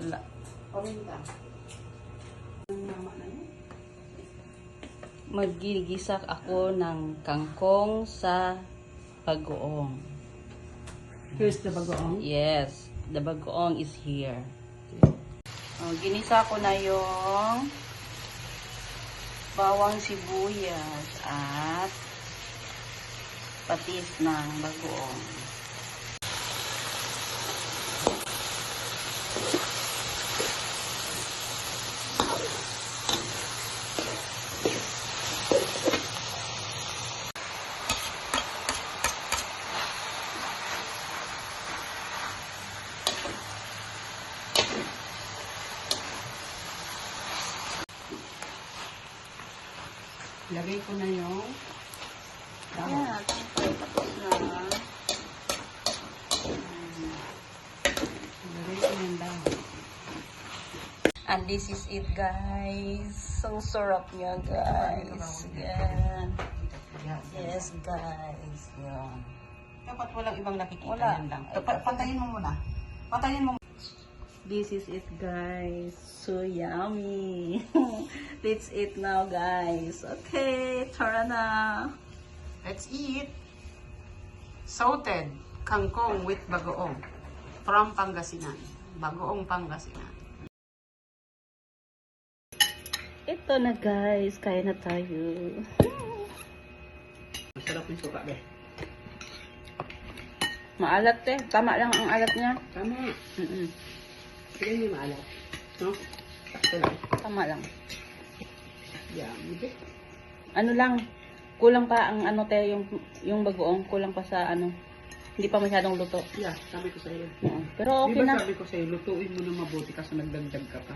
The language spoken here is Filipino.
Wala. Paminta. Magigisa ako ng kangkong sa bagoong. Here's the bagoong. Yes, the bagoong is here. Ginisa ko na yung bawang sibuyas at patis ng bagoong. Lagay ko na yung dahon. Ayan, tapos na. Lagay ko na yung dahon. And this is it, guys. So sarap niya, guys. Yan. Yes, guys. Yan. Dapat walang ibang nakikita. Wala. Yan lang. Patayin mo muna. Patayin mo. This is it, guys. So yummy. Let's eat now, guys. Okay, tara na. Let's eat. Salted kangkong with bagoong from Pangasinan. Bagoong Pangasinan. Ito na, guys. Kaya na tayo. Masarap yung suka, be. Maalat eh. Tama lang ang alat niya. Tama. Sige niyo maalat. No? Sakto lang. Tama lang. Yummy, be. Ano lang, kulang pa ang ano te, yung bagoong, kulang pa sa ano. Hindi pa masyadong luto. Yeah, sabi ko sa'yo. Pero okay Di ba na. sabi ko sa'yo, lutuin mo na mabuti kasi nagdagdag ka pa.